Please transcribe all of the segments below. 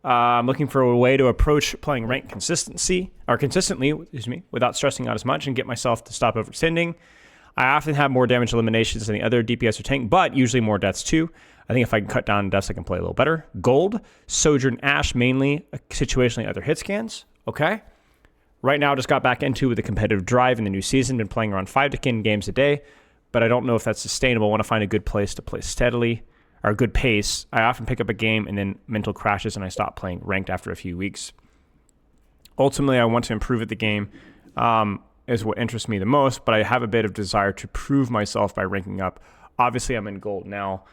I'm looking for a way to approach playing ranked consistently, without stressing out as much and get myself to stop overextending. I often have more damage eliminations than the other DPS or tank, but usually more deaths too. I think if I can cut down deaths, I can play a little better. Gold, Sojourn, Ashe, mainly situationally other hit scans. Okay. Right now, just got back into with the competitive drive in the new season. Been playing around 5 to 10 games a day, but I don't know if that's sustainable. I want to find a good place to play steadily, or a good pace. I often pick up a game and then mental crashes and I stop playing ranked after a few weeks. Ultimately, I want to improve at the game, is what interests me the most, but I have a bit of desire to prove myself by ranking up. Obviously, I'm in gold now,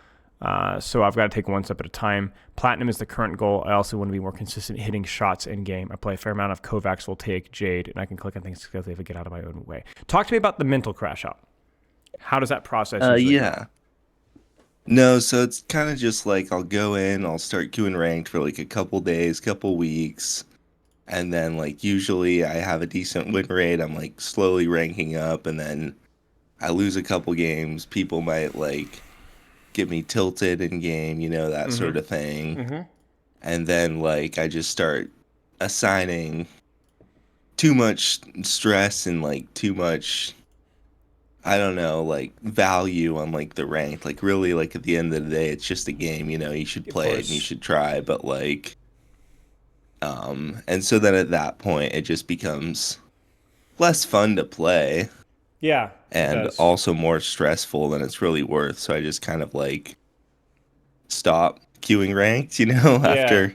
so I've got to take one step at a time. Platinum is the current goal. I also want to be more consistent hitting shots in game. I play a fair amount of Kovacs, Voltaic, Jade, and I can click on things quickly if I get out of my own way. Talk to me about the mental crash out. How does that process usually go? No, so it's kind of just like I'll go in, I'll start queuing ranked for like a couple days, couple weeks, and then like usually I have a decent win rate. I'm like slowly ranking up, and then I lose a couple games. People might like get me tilted in game, that sort of thing. And then like I just start assigning too much stress and like too much, I don't know, like value on like the rank. Like really, like at the end of the day, it's just a game. You should Of play it and you course. should try. But like, and so then at that point, it just becomes less fun to play Yeah, it and does. also more stressful than it's really worth. So I just kind of like stop queuing ranked, Yeah. after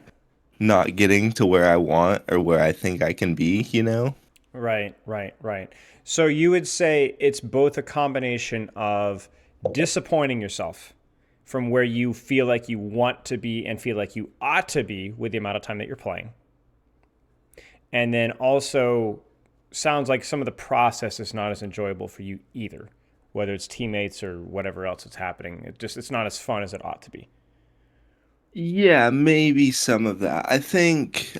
not getting to where I want or where I think I can be. Right, right, right. So you would say it's both a combination of disappointing yourself from where you feel like you want to be and feel like you ought to be with the amount of time that you're playing. And then also sounds like some of the process is not as enjoyable for you either, whether it's teammates or whatever else is happening. It's not as fun as it ought to be. Yeah, maybe some of that. I think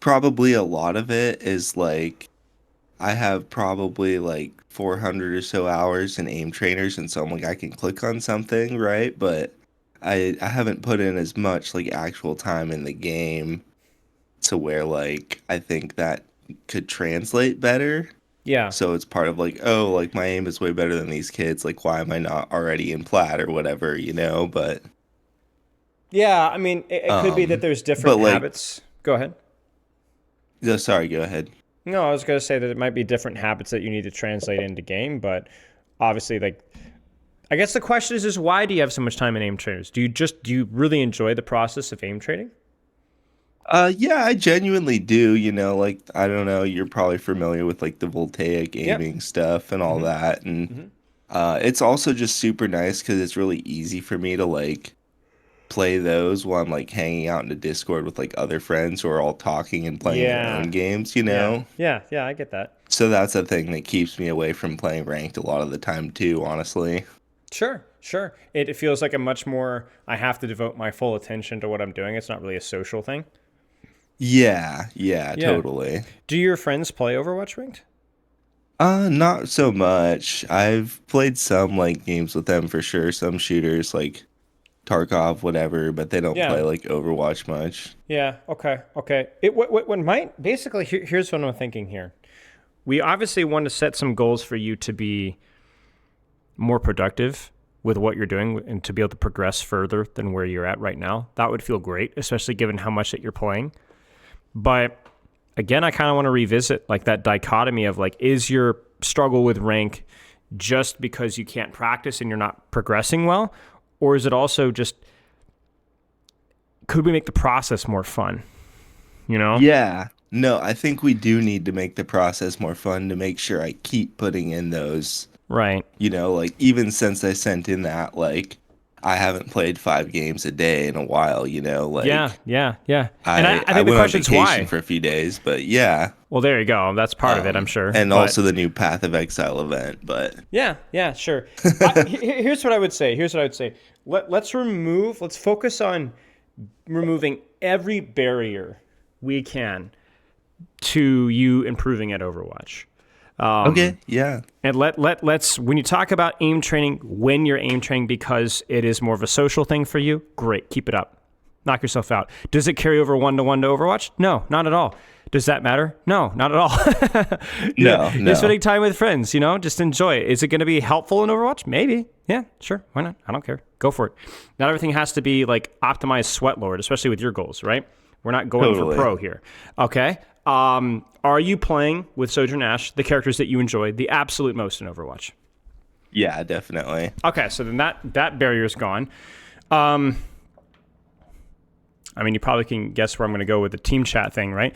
probably a lot of it is like I have probably like 400 or so hours in aim trainers, and so I'm like I can click on something, right? But I haven't put in as much like actual time in the game to where like I think that could translate better. Yeah. So it's part of like, oh, like my aim is way better than these kids. Like, why am I not already in plat or whatever? But Yeah, I mean, it could be that um, there's but different like, habits. Go ahead. no, sorry, go ahead. No, I was going to say that it might be different habits that you need to translate into game, but obviously, like, I guess the question is why do you have so much time in aim trainers? Do you really enjoy the process of aim trading? Yeah, I genuinely do. Like I don't know, you're probably familiar with like the voltaic Yep. aiming stuff and all Mm-hmm. that, and Mm-hmm. it's also just super nice because it's really easy for me to like play those while I'm like hanging out in a Discord with like other friends who are all talking and playing their Yeah. own games, Yeah. Yeah. Yeah. I get that. So that's a thing that keeps me away from playing ranked a lot of the time too, honestly. Sure. Sure. It feels like a much more, I have to devote my full attention to what I'm doing. It's not really a social thing. Yeah, yeah, Yeah. totally. Do your friends play Overwatch ranked? Not so much. I've played some like games with them for sure, some shooters like Tarkov, whatever, but they don't play Yeah. like Overwatch much. Yeah. Okay. Okay. What might basically here's what I'm thinking here. We obviously want to set some goals for you to be more productive with what you're doing and to be able to progress further than where you're at right now. That would feel great, especially given how much that you're playing. But again, I kind of want to revisit like that dichotomy of like, is your struggle with rank just because you can't practice and you're not progressing well? Or is it also just, could we make the process more fun? You know? Yeah. No, I think we do need to make the process more fun to make sure I keep putting in those, Right. like even since I sent in that like I haven't played 5 games a day in a while, Yeah, like yeah, yeah. And I I I think the went on question's vacation why. for a few days, but yeah. Well, there you go. That's part of it, I'm sure. And But also the new Path of Exile event, but yeah, yeah, sure. Here's what I would say. Here's what I would say. Let's focus on removing every barrier we can to you improving at Overwatch. okay, yeah. And let's when you talk about aim training, when you're aim training because it is more of a social thing for you, great, keep it up. Knock yourself out. Does it carry over 1-to-1 to Overwatch? No, not at all. Does that matter? No, not at all. No. You're spending time with friends, just enjoy it. Is it going to be helpful in Overwatch? Maybe. Yeah, sure. Why not? I don't care. Go for it. Not everything has to be like optimized sweat lord, especially with your goals, right? We're not going for pro here. Okay. Are you playing with Sojourn Ashe, the characters that you enjoy the absolute most in Overwatch? Yeah, definitely. Okay, so then that barrier is gone. You probably can guess where I'm going to go with the team chat thing, right?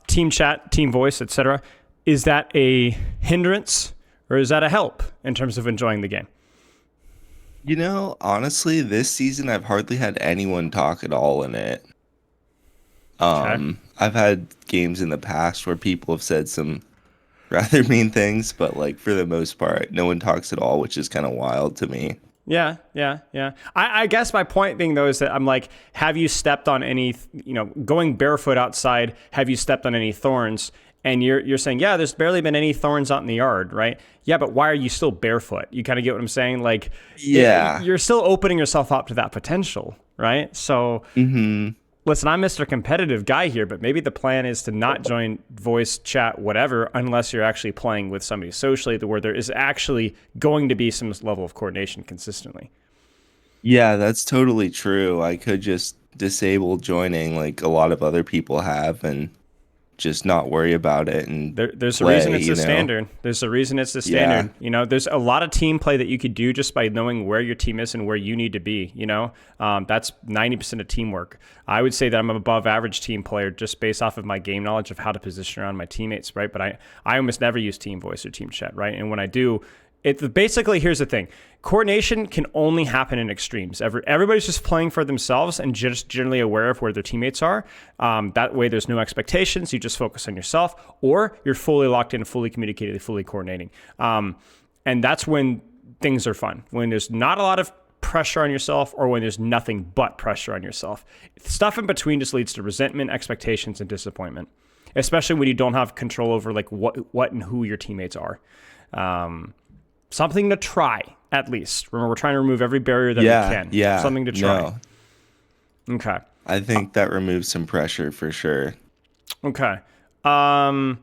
Team chat, team voice, etc. Is that a hindrance or is that a help in terms of enjoying the game? Honestly, this season I've hardly had anyone talk at all in it. Okay. I've had games in the past where people have said some rather mean things, but like for the most part, no one talks at all, which is kind of wild to me. Yeah. I guess my point being, though, is that I'm like, have you stepped on any, going barefoot outside, have you stepped on any thorns? And you're saying, yeah, there's barely been any thorns out in the yard, right? Yeah, but why are you still barefoot? You kind of get what I'm saying? Like, yeah, you're still opening yourself up to that potential, right? So, listen, I'm Mr. Competitive guy here, but maybe the plan is to not join voice chat, whatever, unless you're actually playing with somebody socially where there is actually going to be some level of coordination consistently. Yeah, that's totally true. I could just disable joining like a lot of other people have and just not worry about it. And there's play, a reason it's the standard. There's a reason it's the standard. Yeah. There's a lot of team play that you could do just by knowing where your team is and where you need to be. That's 90% of teamwork. I would say that I'm an above average team player just based off of my game knowledge of how to position around my teammates, right? But I almost never use team voice or team chat, right? And when I do, basically, here's the thing. Coordination can only happen in extremes. Everybody's just playing for themselves and just generally aware of where their teammates are. That way, there's no expectations. You just focus on yourself, or you're fully locked in, fully communicating, fully coordinating. And that's when things are fun, when there's not a lot of pressure on yourself or when there's nothing but pressure on yourself. Stuff in between just leads to resentment, expectations, and disappointment, especially when you don't have control over like what and who your teammates are. Something to try, at least. Remember, we're trying to remove every barrier that we can. Yeah. Something to try. No. Okay. I think that removes some pressure for sure. Okay. I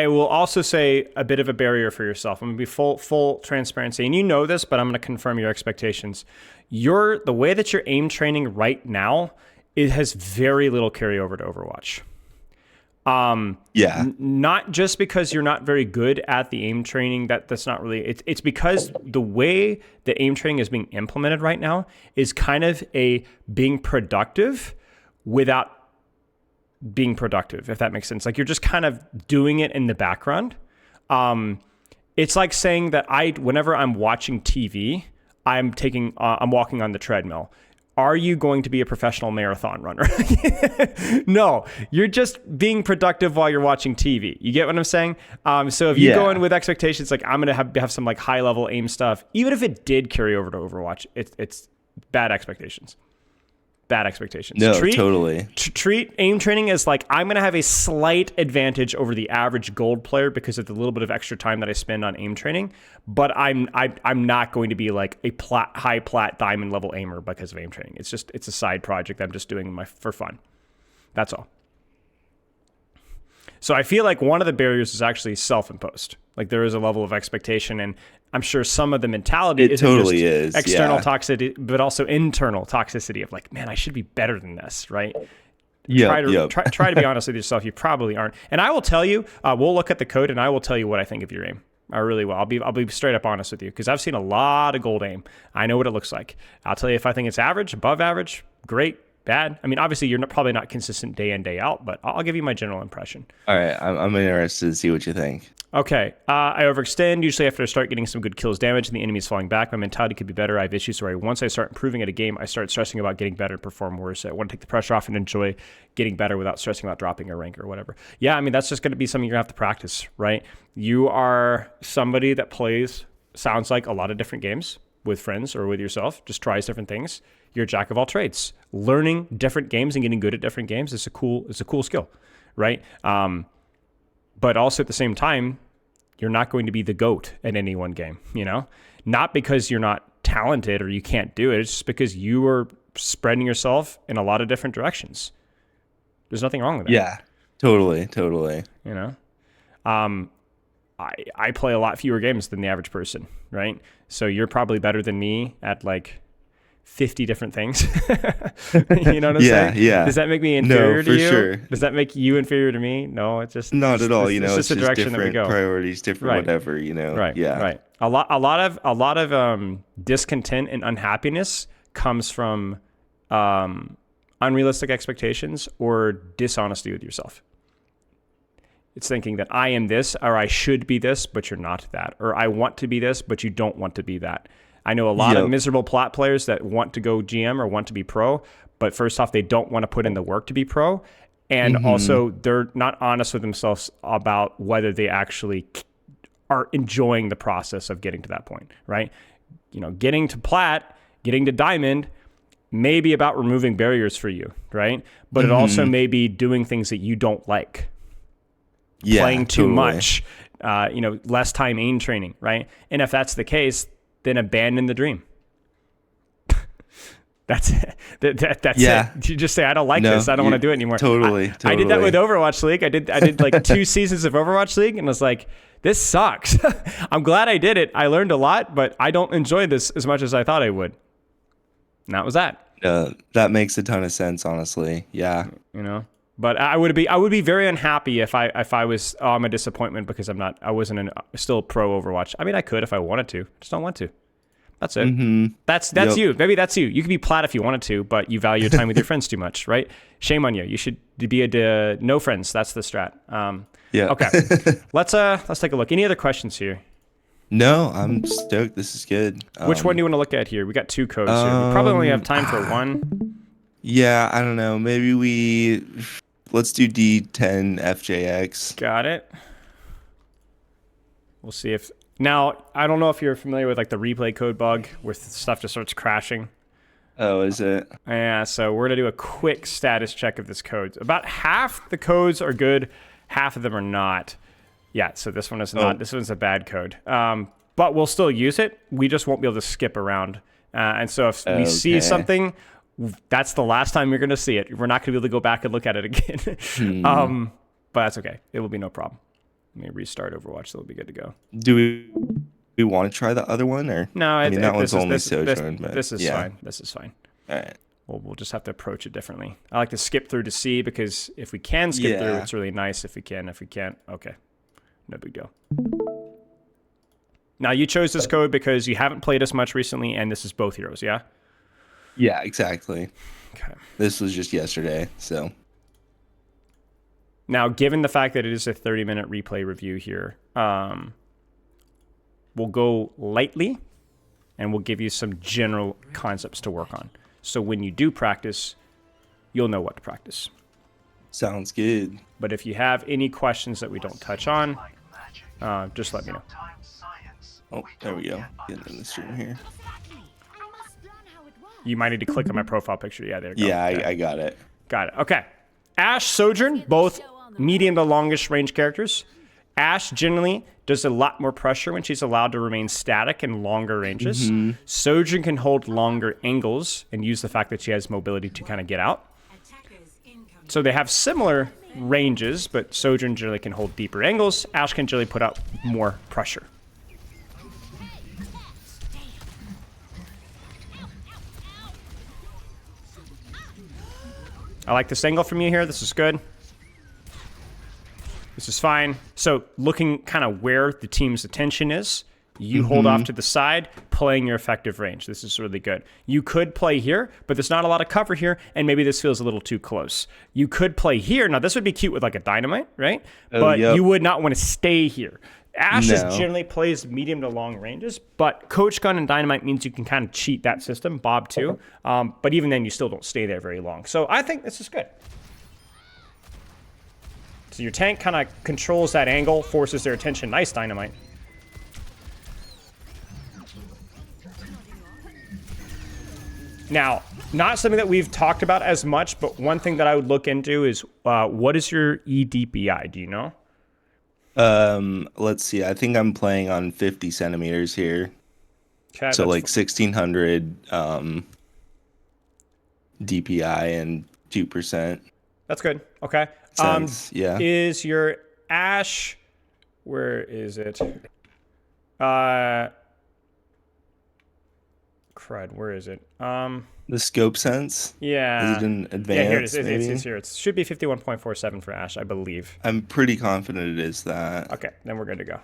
will also say a bit of a barrier for yourself. I'm going to be full transparency. And you know this, but I'm going to confirm your expectations. The way that you're aim training right now, it has very little carryover to Overwatch. Not just because you're not very good at the aim training. That's not really. It's because the way the aim training is being implemented right now is kind of a being productive without being productive, if that makes sense. Like you're just kind of doing it in the background. It's like saying that whenever I'm watching TV, I'm walking on the treadmill. Are you going to be a professional marathon runner? No, you're just being productive while you're watching TV. You get what I'm saying? So if you go in with expectations, like I'm going to have some like high level aim stuff, even if it did carry over to Overwatch, it's bad expectations. Bad expectations. No, totally. Treat aim training as like I'm going to have a slight advantage over the average gold player because of the little bit of extra time that I spend on aim training. But I'm not going to be like a high plat diamond level aimer because of aim training. It's a side project I'm just doing for fun. That's all. So I feel like one of the barriers is actually self-imposed. Like there is a level of expectation, and I'm sure some of the mentality is external toxicity, but also internal toxicity of like, man, I should be better than this, right? Try to be honest with yourself. You probably aren't. And I will tell you, we'll look at the code, and I will tell you what I think of your aim. I really will. I'll be straight up honest with you because I've seen a lot of gold aim. I know what it looks like. I'll tell you if I think it's average, above average, great, bad. I mean, obviously you're probably not consistent day in, day out, but I'll give you my general impression. All right, I'm interested to see what you think. Okay, I overextend. Usually after I start getting some good kills damage and the enemy's falling back, my mentality could be better. I have issues where once I start improving at a game, I start stressing about getting better and perform worse. I want to take the pressure off and enjoy getting better without stressing about dropping a rank or whatever. Yeah, I mean, that's just going to be something you're going to have to practice, right? You are somebody that sounds like a lot of different games with friends or with yourself, just tries different things. You're a jack of all trades. Learning different games and getting good at different games is a cool skill, right? But also at the same time, you're not going to be the GOAT at any one game, Not because you're not talented or you can't do it. It's just because you are spreading yourself in a lot of different directions. There's nothing wrong with that. Yeah, totally. You know, I play a lot fewer games than the average person, right? So you're probably better than me at like 50 different things. You know what I'm saying? Yeah. Does that make me inferior to you? Sure. Does that make you inferior to me? No, it's just Not at all. It's just the direction that we different go. priorities, different whatever. Right. Yeah. Right. A lot of discontent and unhappiness comes from unrealistic expectations or dishonesty with yourself. It's thinking that I am this, or I should be this, but you're not that, or I want to be this, but you don't want to be that. I know a lot of miserable plat players that want to go GM or want to be pro, but first off, they don't want to put in the work to be pro. And also, they're not honest with themselves about whether they actually are enjoying the process of getting to that point, right? You know, getting to plat, getting to diamond may be about removing barriers for you, right? But it also may be doing things that you don't like. Yeah, playing too much, less time aim training, right? And if that's the case, then abandon the dream. That's it. That's it. You just say, I don't like this. I don't want to do it anymore. Totally. I did that with Overwatch League. I did like 2 seasons of Overwatch League and was like, this sucks. I'm glad I did it. I learned a lot, but I don't enjoy this as much as I thought I would. And that was that. That makes a ton of sense, honestly. Yeah. You know? But I would be very unhappy if I was, I'm a disappointment because I wasn't still pro Overwatch. I mean, I could if I wanted to. Just don't want to. That's it. That's you. Maybe that's you. You could be plat if you wanted to, but you value your time with your friends too much, right? Shame on you. You should be no friends. That's the strat. Yeah. Okay. Let's take a look. Any other questions here? No, I'm stoked. This is good. Which one do you want to look at here? We got 2 codes here. We probably only have time for one. Yeah, I don't know. Maybe let's do D10 FJX. Got it. We'll see if... Now, I don't know if you're familiar with like the replay code bug where stuff just starts crashing. Oh, is it? Yeah, so we're going to do a quick status check of this code. About half the codes are good, half of them are not. Yeah, so this one is not. This one's a bad code. But we'll still use it. We just won't be able to skip around. And so if we see something... That's the last time you're going to see it. We're not going to be able to go back and look at it again. But that's okay. It will be no problem. Let me restart Overwatch, so it'll be good to go. Do we want to try the other one? Or no, I mean, that one's only Sojourn. This is fine. This is fine. All right. We'll just have to approach it differently. I like to skip through to see because if we can skip through, it's really nice. If we can't, okay. No big deal. Now, you chose this code because you haven't played as much recently, and this is both heroes, yeah? Yeah, exactly. Okay. This was just yesterday, so. Now, given the fact that it is a 30-minute replay review here, we'll go lightly, and we'll give you some general concepts to work on. So when you do practice, you'll know what to practice. Sounds good. But if you have any questions that we don't touch on, just let me know. Oh, there we go. Getting in the stream here. You might need to click on my profile picture. Yeah, there you go. Yeah, I got it. Got it. Okay. Ashe, Sojourn, both medium to longish range characters. Ashe generally does a lot more pressure when she's allowed to remain static in longer ranges. Sojourn can hold longer angles and use the fact that she has mobility to kind of get out. So they have similar ranges, but Sojourn generally can hold deeper angles. Ashe can generally put out more pressure. I like this angle from you here. This is good. This is fine. So looking kind of where the team's attention is, you hold off to the side, playing your effective range. This is really good. You could play here, but there's not a lot of cover here, and maybe this feels a little too close. You could play here. Now, this would be cute with like a dynamite, right? But you would not want to stay here. Ashe generally plays medium to long ranges, but Coach Gun and Dynamite means you can kind of cheat that system, Bob too. But even then, you still don't stay there very long. So I think this is good. So your tank kind of controls that angle, forces their attention. Nice Dynamite. Now, not something that we've talked about as much, but one thing that I would look into is what is your EDPI? Do you know? Let's see. I think I'm playing on 50 centimeters here. Okay, so like 1600. DPI and 2% That's good. Okay. sense. Yeah. Is your Ashe? Where is it? Crud. Where is it? The scope sense. Yeah. Is it in advanced? Yeah, here it is. Maybe? It's here. It should be 51.47 for Ashe, I believe. I'm pretty confident it is that. Okay, then we're good to go.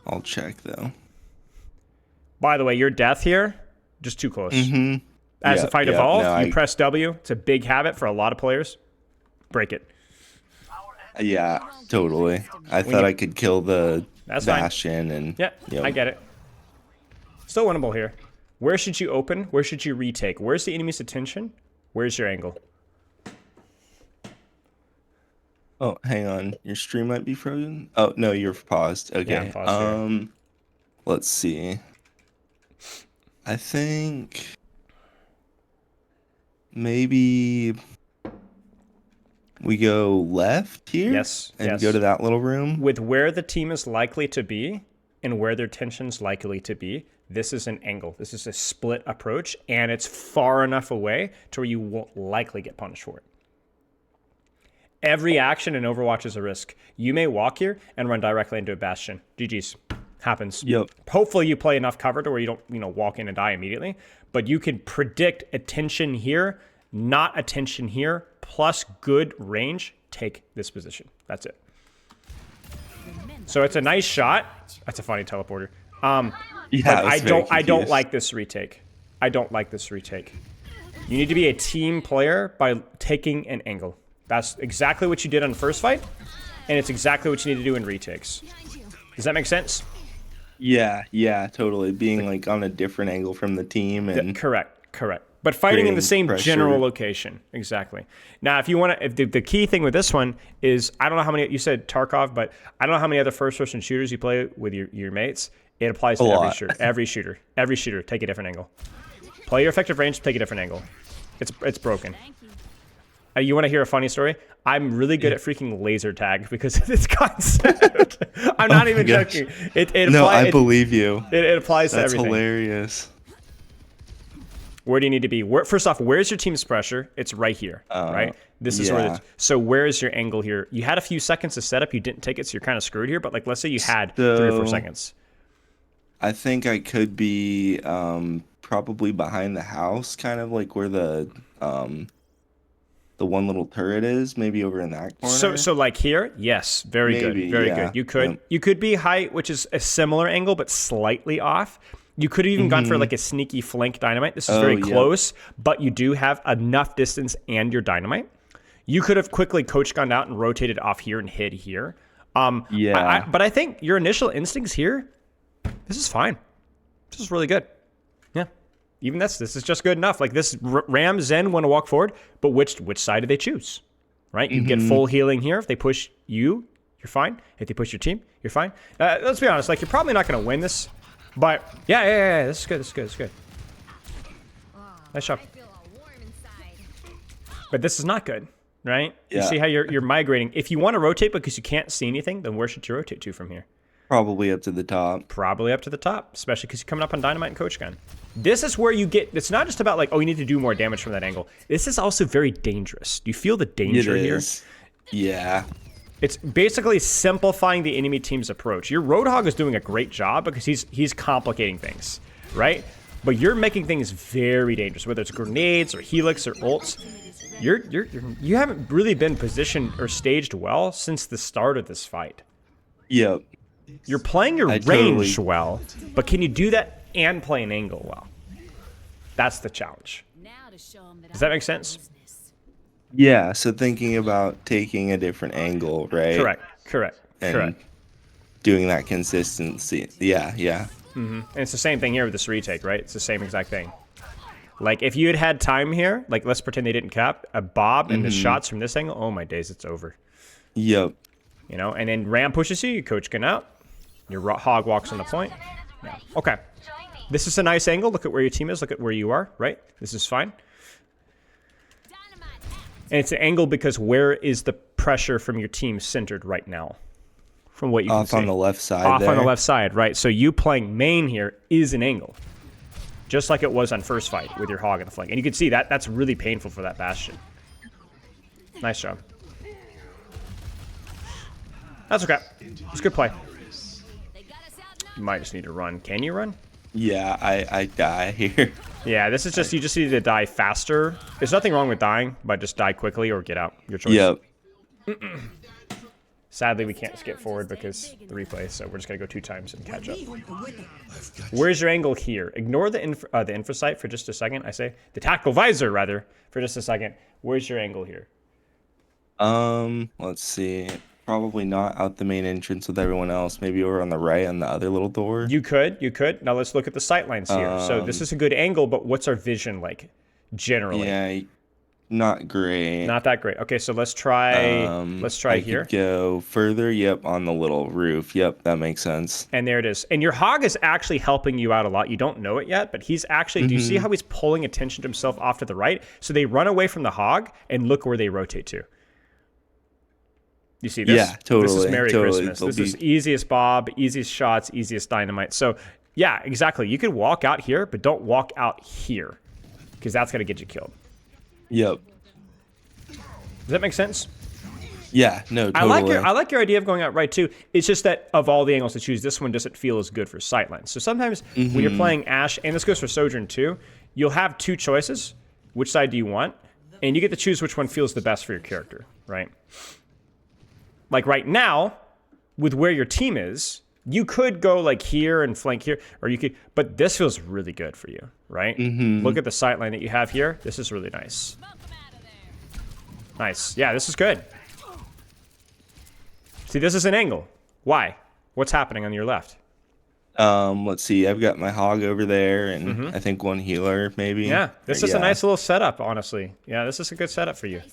I'll check though. By the way, your death here, just too close. As the fight evolves, you press W. It's a big habit for a lot of players. Break it. Yeah, totally. I thought I could kill the That's fine. Bastion and Yeah, I get it. Still winnable here. Where should you open? Where should you retake? Where's the enemy's attention? Where's your angle? Oh, hang on. Your stream might be frozen. Oh no, you're paused. Okay. Yeah, I'm paused here. Let's see. I think maybe we go left here. Yes. And go to that little room. With where the team is likely to be and where their tension's likely to be, this is an angle. This is a split approach, and it's far enough away to where you won't likely get punished for it. Every action in Overwatch is a risk. You may walk here and run directly into a Bastion. GG's. Happens. Yep. Hopefully you play enough cover to where you don't, walk in and die immediately. But you can predict attention here, not attention here, plus good range. Take this position. That's it. So it's a nice shot. That's a funny teleporter. Yeah, but I don't like this retake. I don't like this retake. You need to be a team player by taking an angle. That's exactly what you did on the first fight, and it's exactly what you need to do in retakes. Does that make sense? Yeah, totally. Being like on a different angle from the team and correct. But fighting in the same pressure. general location. Exactly. Now, if you want to, if the key thing with this one is, I don't know how many, you said Tarkov, but I don't know how many other first-person shooters you play with your mates. It applies to every shooter. Every shooter, take a different angle. Play your effective range, take a different angle. It's broken. You want to hear a funny story? I'm really good at freaking laser tag because of this concept. I'm not even joking. I believe you. It applies to everything. That's hilarious. Where do you need to be? First off, where's your team's pressure? It's right here, right? This is where. So where is your angle here? You had a few seconds to set up. You didn't take it, so you're kind of screwed here. But like, let's say you had 3 or 4 seconds. I think I could be probably behind the house, kind of like where the one little turret is, maybe over in that corner. So like here, yes, very good. You could be height, which is a similar angle but slightly off. You could have even gone for like a sneaky flank dynamite. This is very close, but you do have enough distance and your dynamite. You could have quickly gone out and rotated off here and hid here. But I think your initial instincts here, this is fine. This is really good. Yeah. Even this is just good enough. Like this, Ram, Zen want to walk forward, but which side do they choose? Right? You get full healing here. If they push you, you're fine. If they push your team, you're fine. Let's be honest. Like you're probably not going to win this, but yeah. This is good. Nice job. But this is not good, right? Yeah. You see how you're migrating. If you want to rotate because you can't see anything, then where should you rotate to from here? Probably up to the top. Probably up to the top, especially because you're coming up on Dynamite and Coach Gun. This is where you get, it's not just about like, oh, you need to do more damage from that angle. This is also very dangerous. Do you feel the danger here? Yeah. It's basically simplifying the enemy team's approach. Your Roadhog is doing a great job because he's complicating things, right? But you're making things very dangerous, whether it's grenades or helix or ults. You haven't really been positioned or staged well since the start of this fight. Yep. You're playing your range well, but can you do that and play an angle well? That's the challenge. Does that make sense? Yeah, so thinking about taking a different angle, right? Correct. Doing that consistency. Yeah. And it's the same thing here with this retake, right? It's the same exact thing. Like, if you had time here, like, let's pretend they didn't cap, a Bob and the shots from this angle, oh my days, it's over. Yep. You know, and then Ram pushes you Coach Gun out. Your Hog walks on the point. Yeah. Okay. This is a nice angle. Look at where your team is. Look at where you are, right? This is fine. And it's an angle because where is the pressure from your team centered right now? From what you can see. Off on the left side. On the left side, right? So you playing main here is an angle. just like it was on first fight with your hog in the flank. And you can see that that's really painful for that Bastion. Nice job. That's okay. It's a good play. You might just need to run. Can you run? Yeah, I die here. Yeah, this is just, you just need to die faster. There's nothing wrong with dying, but just die quickly or get out. Your choice. Yep. Sadly, we can't skip forward because the replay, so we're just going to go 2 times and catch up. Where's your angle here? Ignore the info sight for just a second, I say. The tactical visor, rather, for just a second. Where's your angle here? Let's see. Probably not out the main entrance with everyone else. Maybe over on the right on the other little door. You could. Now let's look at the sight lines here. So this is a good angle, but what's our vision like, generally? Yeah, not great. Not that great. Okay, so let's try. I here. Could go further. Yep, on the little roof. Yep, that makes sense. And there it is. And your hog is actually helping you out a lot. You don't know it yet, but he's actually. Do you see how he's pulling attention to himself off to the right? So they run away from the hog, and look where they rotate to. You see this? Yeah, totally. This is Merry Christmas. They'll This is easiest Bob, easiest shots, easiest dynamite. So, yeah, exactly. You could walk out here, but don't walk out here, because that's going to get you killed. Yep. Does that make sense? Yeah, no, totally. I like your idea of going out right, too. It's just that of all the angles to choose, this one doesn't feel as good for sightlines. So sometimes when you're playing Ashe, and this goes for Sojourn, too, you'll have 2 choices. Which side do you want? And you get to choose which one feels the best for your character, right? Like right now, with where your team is, you could go like here and flank here, or you could, but this feels really good for you, right? Look at the sight line that you have here. This is really nice. Nice. Yeah, this is good. See, this is an angle. Why? What's happening on your left? Let's see. I've got my hog over there, and I think 1 healer, maybe. Yeah, this is a nice little setup, honestly. Yeah, this is a good setup for you.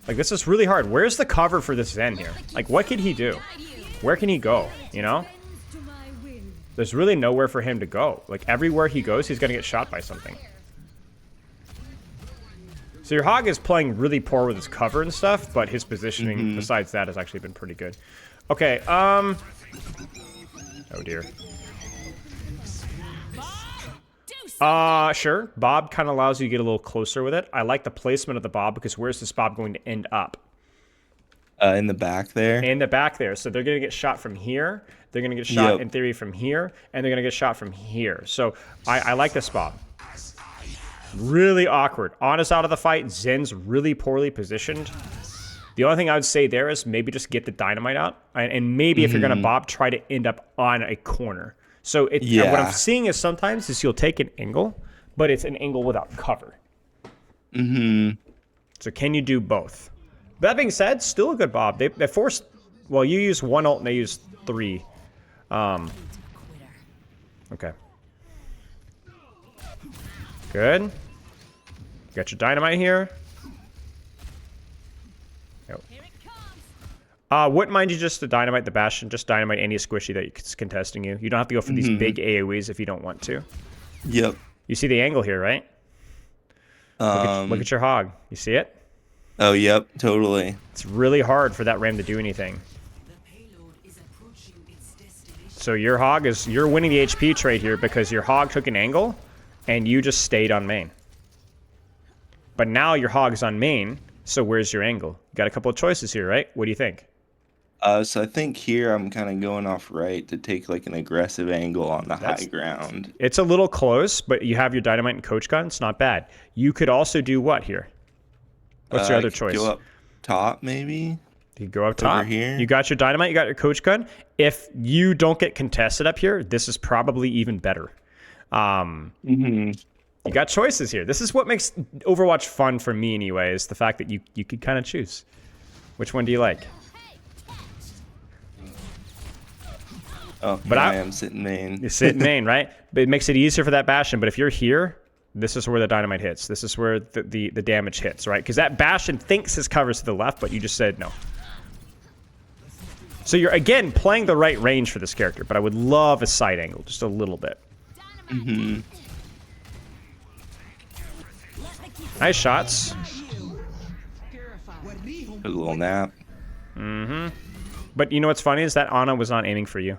Like, this is really hard. Where's the cover for this Zen here? Like, what can he do? Where can he go, you know? There's really nowhere for him to go. Like, everywhere he goes, he's going to get shot by something. So your hog is playing really poor with his cover and stuff, but his positioning, besides that, has actually been pretty good. Okay, oh dear. Sure. Bob kind of allows you to get a little closer with it. I like the placement of the Bob, because where's this Bob going to end up? In the back there. In the back there. So they're going to get shot from here. They're going to get shot, in theory, from here. And they're going to get shot from here. So I like this Bob. Really awkward. Ana's out of the fight. Zen's really poorly positioned. The only thing I would say there is maybe just get the dynamite out. And maybe if you're going to Bob, try to end up on a corner. So what I'm seeing is sometimes is you'll take an angle, but it's an angle without cover. So can you do both? That being said, still a good Bob. They forced... Well, you use 1 ult and they use 3. Okay. Good. Got your dynamite here. Wouldn't mind you just to dynamite the Bastion. Just dynamite any squishy that's contesting you. You don't have to go for these big AoEs if you don't want to. Yep. You see the angle here, right? Look at your hog. You see it? Oh, yep, totally. It's really hard for that ram to do anything. So your hog is... You're winning the HP trade here because your hog took an angle and you just stayed on main. But now your hog's on main, so where's your angle? You got a couple of choices here, right? What do you think? So I think here I'm kind of going off right to take like an aggressive angle on the high ground. It's a little close, but you have your dynamite and coach gun. It's not bad. You could also do what here? What's your other choice? Go up top, maybe. You go up top. Over here. You got your dynamite. You got your coach gun. If you don't get contested up here, this is probably even better. You got choices here. This is what makes Overwatch fun for me, anyway. Is the fact that you could kind of choose. Which one do you like? Oh, but I am sitting main. You sit main, right? But it makes it easier for that Bastion. But if you're here, this is where the dynamite hits. This is where the damage hits, right? Because that Bastion thinks his cover's to the left, but you just said no. So you're, again, playing the right range for this character. But I would love a side angle, just a little bit. Nice shots. A little nap. But you know what's funny is that Ana was not aiming for you.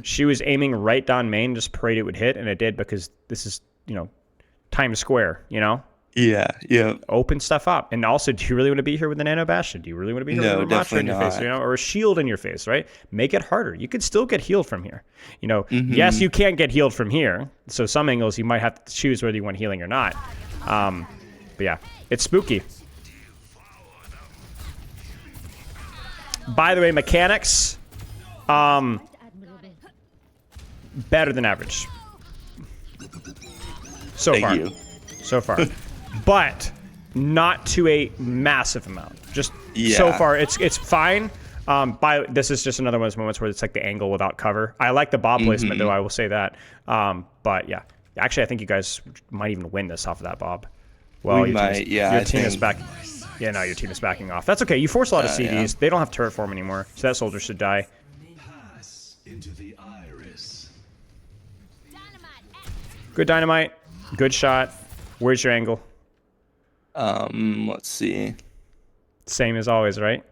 She was aiming right down main, just prayed it would hit, and it did because this is, Times Square, Yeah, yeah. Open stuff up. And also, do you really want to be here with a Nano Bastion? Do you really want to be here No, with a Ramattra in definitely your face, not. or a shield in your face, right? Make it harder. You could still get healed from here. Yes, you can't get healed from here. So some angles you might have to choose whether you want healing or not. But yeah, it's spooky. By the way, mechanics, better than average. So Thank far. you. So far. But not to a massive amount. Just Yeah. so far, it's fine. This is just another one of those moments where it's like the angle without cover. I like the bob placement, though, I will say that. But yeah. Actually, I think you guys might even win this off of that bob. Well, We might, yeah, Your I team is think. back. Yeah, no, your team is backing off. That's okay. You force a lot of CDs. Yeah. They don't have turret form anymore, so that soldier should die. Pass into the iris. Good dynamite. Good shot. Where's your angle? Let's see. Same as always, right?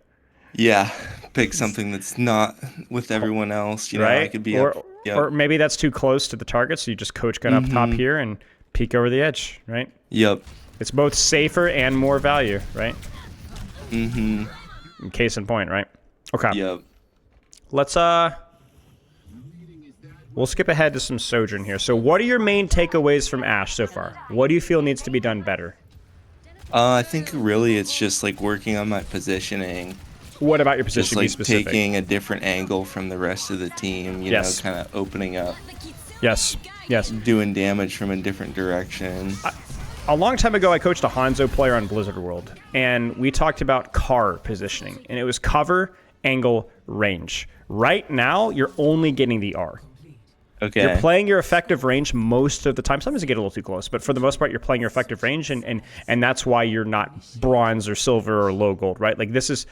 Yeah, pick something that's not with everyone else. I Right? could be or, up. Yep. or maybe that's too close to the target, so you just coach gun up top here and peek over the edge, right? Yep. It's both safer and more value, right? In case in point, right? Okay. Yep. Let's we'll skip ahead to some Sojourn here. So what are your main takeaways from Ashe so far? What do you feel needs to be done better? I think really it's just like working on my positioning. What about your Just position? Be like specific. taking a different angle from the rest of the team. Yes. Kind of opening up, Yes. Yes. doing damage from a different direction. A long time ago, I coached a Hanzo player on Blizzard World, and we talked about car positioning, and it was cover, angle, range. Right now, you're only getting the R. Okay. You're playing your effective range most of the time. Sometimes you get a little too close, but for the most part, you're playing your effective range, and that's why you're not bronze or silver or low gold, right? Like this is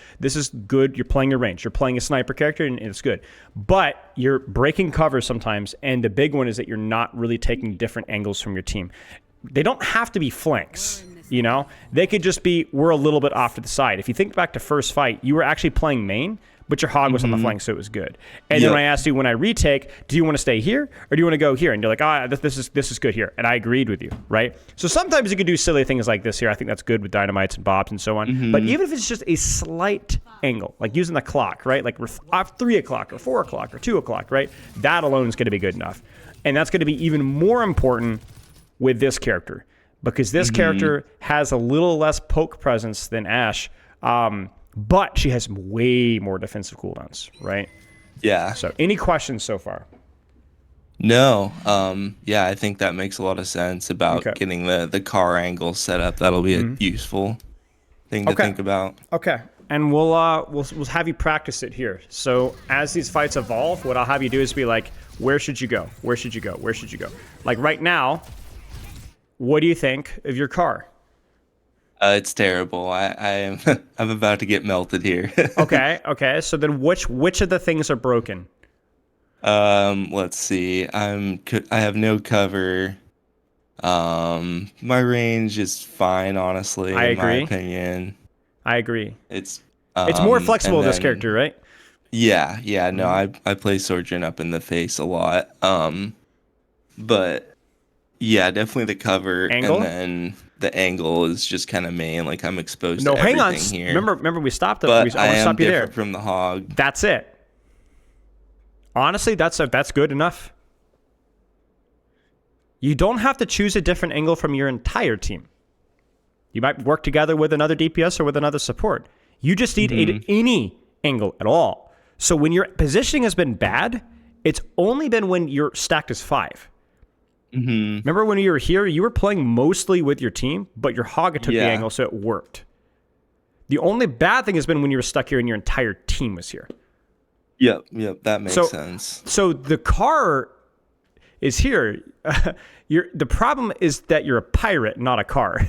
good. You're playing your range. You're playing a sniper character, and it's good. But you're breaking cover sometimes, and the big one is that you're not really taking different angles from your team. They don't have to be flanks, They could just be, we're a little bit off to the side. If you think back to first fight, you were actually playing main, but your hog was on the flank, so it was good. And then when I asked you when I retake, do you want to stay here or do you want to go here? And you're like, this is good here. And I agreed with you, right? So sometimes you can do silly things like this here. I think that's good with dynamites and bobs and so on. But even if it's just a slight angle, like using the clock, right? Like we're 3 o'clock or 4 o'clock or 2 o'clock, right? That alone is going to be good enough. And that's going to be even more important with this character, because this character has a little less poke presence than Ashe, but she has way more defensive cooldowns, right? Yeah. So any questions so far? No. Yeah, I think that makes a lot of sense about Okay. getting the car angle set up. That'll be a useful thing to think about. Okay. And we'll have you practice it here. So as these fights evolve, what I'll have you do is be like, where should you go? Where should you go? Where should you go? Like right now, what do you think of your car? It's terrible. I'm I'm about to get melted here. Okay. So then which of the things are broken? Let's see. I have no cover. My range is fine, honestly. I in my agree. opinion. I agree. It's More flexible and with this then- character, right? Yeah. No, I play Sojourn up in the face a lot. But yeah, definitely the cover Angle? and then the angle is just kind of main. Like I'm exposed No, to hang on. everything here. Remember we stopped. I but want I to am stop you there. different from the hog. That's it. Honestly, that's good enough. You don't have to choose a different angle from your entire team. You might work together with another DPS or with another support. You just need any angle at all. So when your positioning has been bad, it's only been when you're stacked as 5. Remember when you were here, you were playing mostly with your team, but your hog took the Yeah. angle, so it worked. The only bad thing has been when you were stuck here and your entire team was here. Yep, that makes sense. So the car is here. The problem is that you're a pirate, not a car.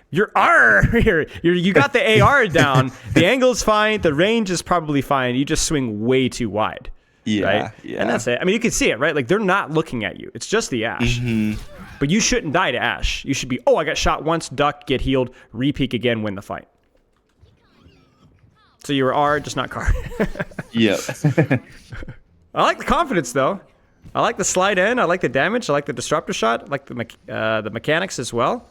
You're R here. You got the AR down. The angle's fine. The range is probably fine. You just swing way too wide. Yeah, Right? yeah. And that's it. I mean, you can see it, right? Like they're not looking at you. It's just the Ashe. But you shouldn't die to Ashe. You should be, I got shot once, duck, get healed, re-peek again, win the fight. So you were R, just not car. Yep. I like the confidence though. I like the slide in. I like the damage. I like the disruptor shot. I like the mechanics as well.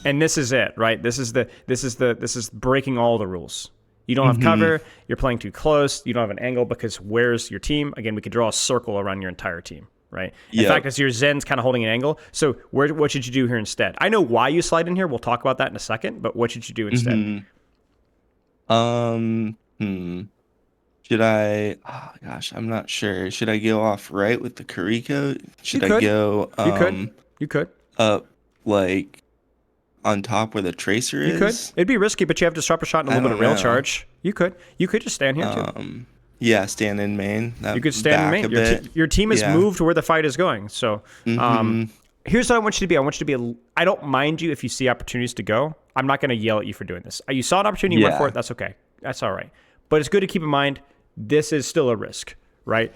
And this is it, right? This is breaking all the rules. You don't have cover. You're playing too close. You don't have an angle because where's your team? Again, we could draw a circle around your entire team, right? In fact, as your Zen's kind of holding an angle. So what should you do here instead? I know why you slide in here. We'll talk about that in a second. But what should you do instead? Should I? Oh gosh, I'm not sure. Should I go off right with the Kariko? Should I go? You could. Up like on top where the tracer is. You could. It'd be risky, but you have disruptor shot and a little bit of rail charge. You could. You could just stand here too. Yeah, stand in main. You could stand in main. Your team has moved where the fight is going. So here's what I want you to be. I want you to be. I don't mind you if you see opportunities to go. I'm not going to yell at you for doing this. You saw an opportunity, you went for it. That's okay. That's all right. But it's good to keep in mind this is still a risk, right?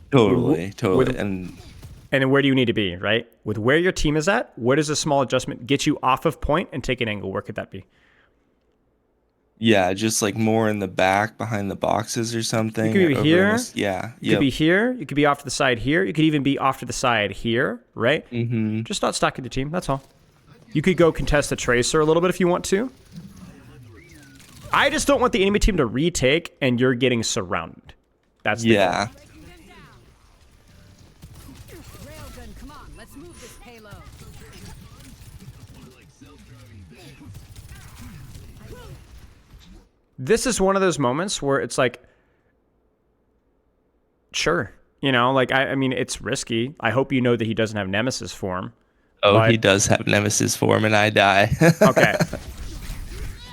Totally. And then where do you need to be, right? With where your team is at, where does a small adjustment get you off of point and take an angle? Where could that be? Yeah, just like more in the back behind the boxes or something. You could be here. You could be Yep. here. You could be off to the side here. You could even be off to the side here, right? Just not stacking the team. That's all. You could go contest the tracer a little bit if you want to. I just don't want the enemy team to retake and you're getting surrounded. That's the goal. Railgun, come on, let's move this payload. This is one of those moments where it's like, sure, you know, like I mean, it's risky. I hope you know that he doesn't have Nemesis form. Oh, he does have Nemesis form, and I die. Okay.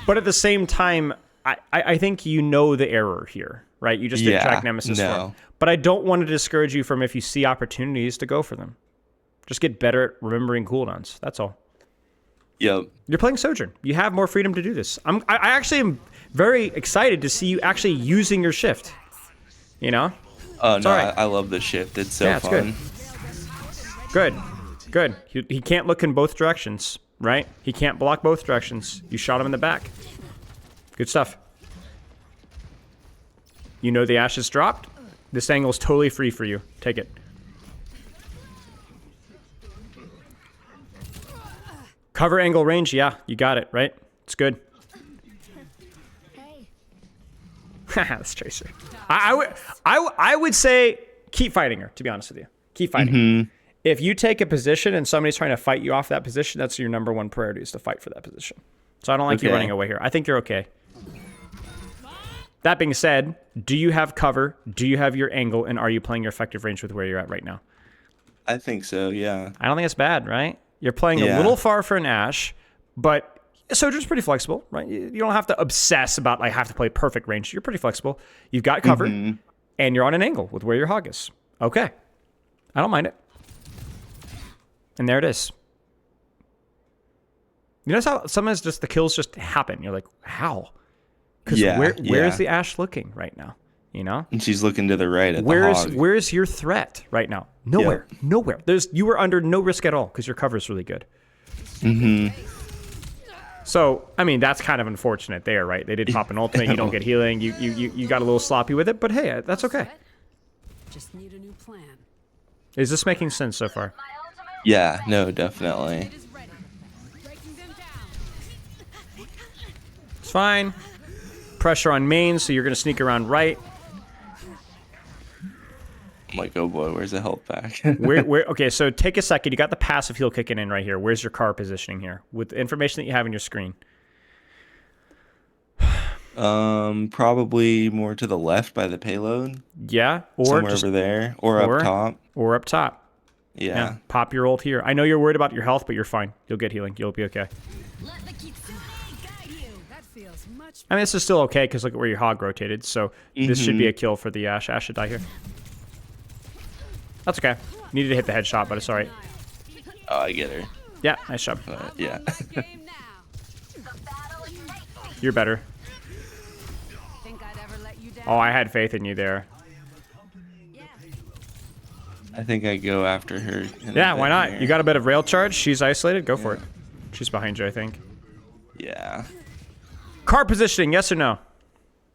But at the same time, I think you know the error here, right? You just didn't track Nemesis form. But I don't want to discourage you from if you see opportunities to go for them. Just get better at remembering cooldowns. That's all. Yep. You're playing Sojourn. You have more freedom to do this. I actually am very excited to see you actually using your shift. You know? Oh, it's no, right. I love the shift. It's so fun. Good. He can't look in both directions, right? He can't block both directions. You shot him in the back. Good stuff. You know the Ashe is dropped. This angle is totally free for you. Take it. Cover angle range, yeah, you got it, right? It's good. That's Tracer. I would say keep fighting her, to be honest with you. Keep fighting her. If you take a position and somebody's trying to fight you off that position, that's your number one priority is to fight for that position. So I don't like you running away here. I think you're okay. That being said, do you have cover? Do you have your angle? And are you playing your effective range with where you're at right now? I think so, yeah. I don't think it's bad, right? You're playing a little far for an Ashe, but Sojourn's pretty flexible, right? You don't have to obsess about, I have to play perfect range. You're pretty flexible. You've got cover, and you're on an angle with where your hog is. Okay. I don't mind it. And there it is. You notice how sometimes just the kills just happen. You're like, how? Because where's the Ashe looking right now? You know? And she's looking to the right at the hog. Where's your threat right now? Nowhere. Yep. Nowhere. You were under no risk at all because your cover is really good. So, I mean, that's kind of unfortunate there, right? They did pop an ultimate. You don't get healing. You got a little sloppy with it, but hey, that's okay. Just need a new plan. Is this making sense so far? Yeah, no, definitely. It's fine. Pressure on main, so you're going to sneak around right. I'm like, oh boy, where's the health pack? Okay, so take a second. You got the passive heal kicking in right here. Where's your car positioning here? With the information that you have in your screen. Probably more to the left by the payload. Yeah, or somewhere over there, or up top. Or up top. Yeah. Pop your ult here. I know you're worried about your health, but you're fine. You'll get healing. You'll be okay. I mean, this is still okay because look at where your hog rotated. So this should be a kill for the Ashe. Ashe should die here. That's okay. Needed to hit the headshot, but it's all right. Oh, I get her. Yeah, nice job. Yeah. You're better. Oh, I had faith in you there. I think I go after her. Yeah, why not? You got a bit of rail charge. She's isolated. Go for it. She's behind you, I think. Yeah. Card positioning, yes or no?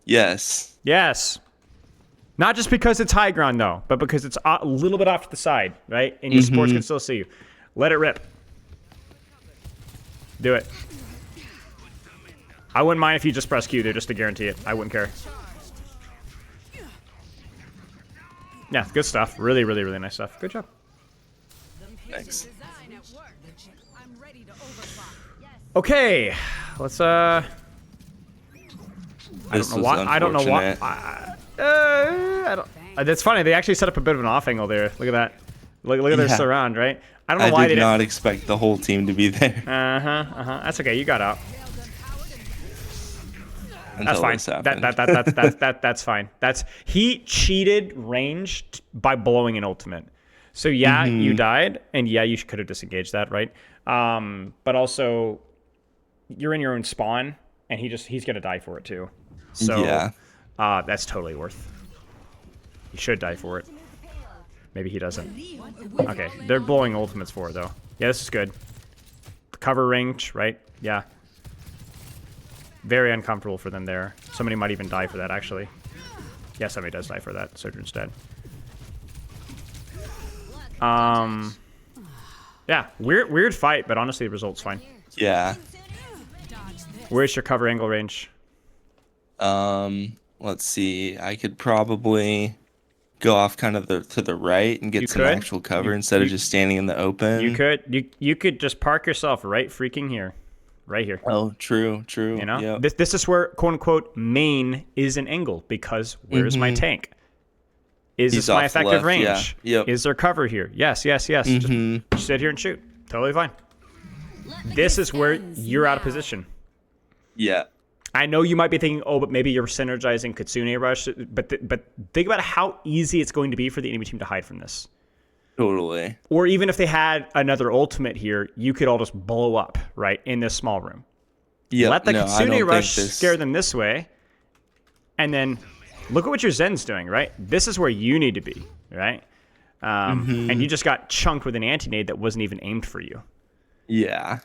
Yes. Yes. Not just because it's high ground, though, but because it's a little bit off to the side, right? And your supports can still see you. Let it rip. Do it. I wouldn't mind if you just press Q there just to guarantee it. I wouldn't care. Yeah, good stuff. Really, really, really nice stuff. Good job. Thanks. Design at work. I'm ready to overclock. Yes. Okay, let's I This don't know was why. I don't know why. unfortunate. I don't. That's funny. They actually set up a bit of an off angle there. Look at that. Look at their Yeah. surround, right? I don't know I why they did didn't. not expect the whole team to be there That's okay. You got out. That's until fine. this happened. That's fine. He cheated range by blowing an ultimate. So yeah, you died, and yeah, you could have disengaged that, right? But also, you're in your own spawn, and he's gonna die for it too. So Yeah. that's totally worth. He should die for it. Maybe he doesn't. Okay, they're blowing ultimates for it though. Yeah, this is good. Cover range, right? Yeah. Very uncomfortable for them there. Somebody might even die for that, actually. Yeah, somebody does die for that. Sojourn's dead. Yeah, weird fight, but honestly, the result's fine. Yeah. Where's your cover angle range? Let's see. I could probably go off kind of to the right and You get some could. actual cover instead of just standing in the open. You could just park yourself right freaking here. Right here. Oh, true. You know? Yep. This is where, quote unquote, main is an angle, because where's my tank? Is He's this my off effective left, range? yeah. Yep. Is there cover here? Yes. Just sit here and shoot. Totally fine. This is where you're out of position. Yeah. I know you might be thinking, oh, but maybe you're synergizing Kitsune Rush, but think about how easy it's going to be for the enemy team to hide from this. Totally. Or even if they had another ultimate here, you could all just blow up, right, in this small room. Yeah. Let the no, I Kitsune don't Rush think this... scare them this way, and then look at what your Zen's doing, right? This is where you need to be, right? And you just got chunked with an anti-nade that wasn't even aimed for you. Yeah.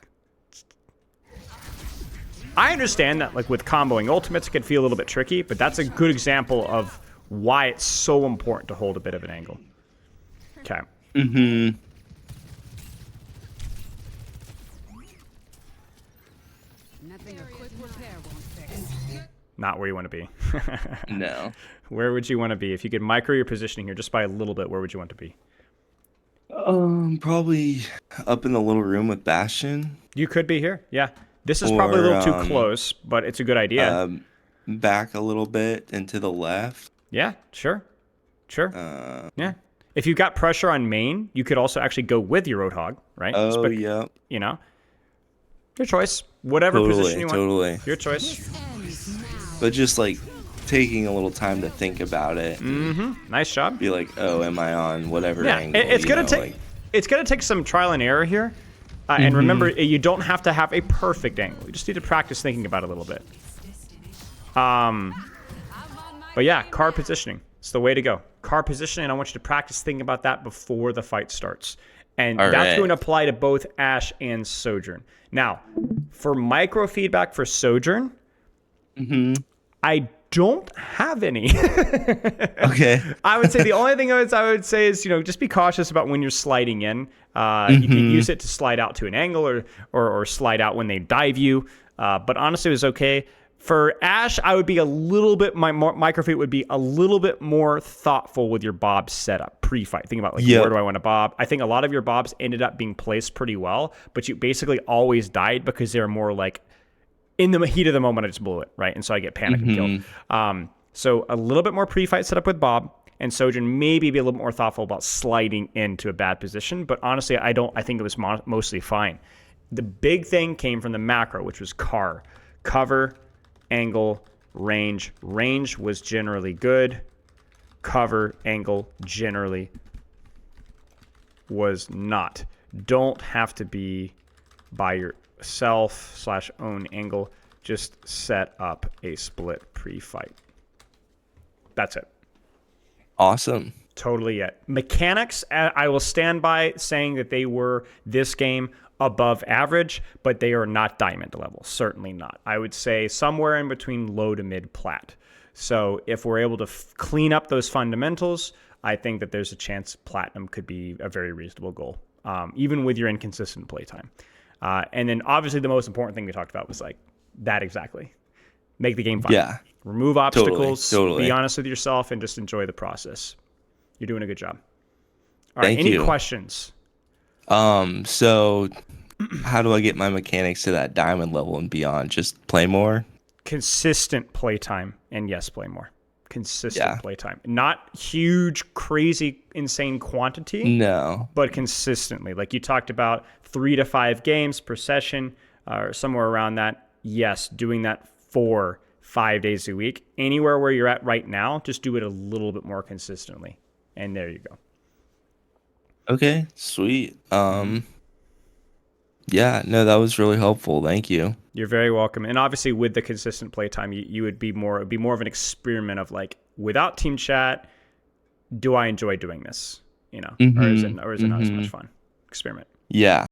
I understand that, like, with comboing ultimates, it can feel a little bit tricky, but that's a good example of why it's so important to hold a bit of an angle. Okay. Nothing a quick repair won't fix. Not where you want to be. No. Where would you want to be? If you could micro your positioning here just by a little bit, where would you want to be? Probably up in the little room with Bastion. You could be here. Yeah. This is probably a little too Or, close, but it's a good idea. Back a little bit and to the left. Yeah, sure. Yeah. If you got pressure on main, you could also actually go with your Roadhog, right? Oh, yep. You know, your choice. Whatever position you want. Totally. Your choice. But just like taking a little time to think about it. Nice job. Be like, oh, am I on whatever Yeah, angle? it's gonna you know, take like- it's gonna take some trial and error here. And remember, you don't have to have a perfect angle. You just need to practice thinking about it a little bit. But yeah, car positioning. It's the way to go. Car positioning, I want you to practice thinking about that before the fight starts. And All that's right. going to apply to both Ashe and Sojourn. Now, for micro feedback for Sojourn, I don't have any. Okay. I would say the only thing I would say is, just be cautious about when you're sliding in. You can use it to slide out to an angle or slide out when they dive you. But honestly, it was okay. For Ashe, I would be a little bit, my microfeet would be a little bit more thoughtful with your bob setup pre-fight. Think about, like, Yep. where do I want to bob? I think a lot of your bobs ended up being placed pretty well, but you basically always died because they're more like, in the heat of the moment, I just blew it, right? And so I get panicked and killed. So a little bit more pre-fight setup with Bob, and Sojourn maybe be a little more thoughtful about sliding into a bad position. But honestly, I think it was mostly fine. The big thing came from the macro, which was CAR. Cover, angle, range. Range was generally good. Cover, angle, generally was not. Don't have to be by yourself / own angle. Just set up a split pre-fight. That's it. Awesome. Totally it. Mechanics, I will stand by saying that they were, this game, above average, but they are not diamond level. Certainly not. I would say somewhere in between low to mid plat. So if we're able to clean up those fundamentals, I think that there's a chance platinum could be a very reasonable goal, even with your inconsistent playtime. And then obviously the most important thing we talked about was like that exactly. Make the game fun. Yeah. Remove obstacles. Totally. Be honest with yourself and just enjoy the process. You're doing a good job. All right. Thank Any you. questions? So how do I get my mechanics to that diamond level and beyond? Just play more? Consistent playtime, and yes, play more. Consistent Yeah. playtime. Not huge, crazy, insane quantity, No. but consistently. Like you talked about 3 to 5 games per session, or somewhere around that. Yes, doing that 4-5 days a week. Anywhere where you're at right now, just do it a little bit more consistently. And there you go. Okay, sweet. Yeah, no, that was really helpful. Thank you. You're very welcome. And obviously with the consistent playtime, you would be more, it'd be more of an experiment of like, without team chat, do I enjoy doing this? You know, or is it not as much fun? Experiment. Yeah.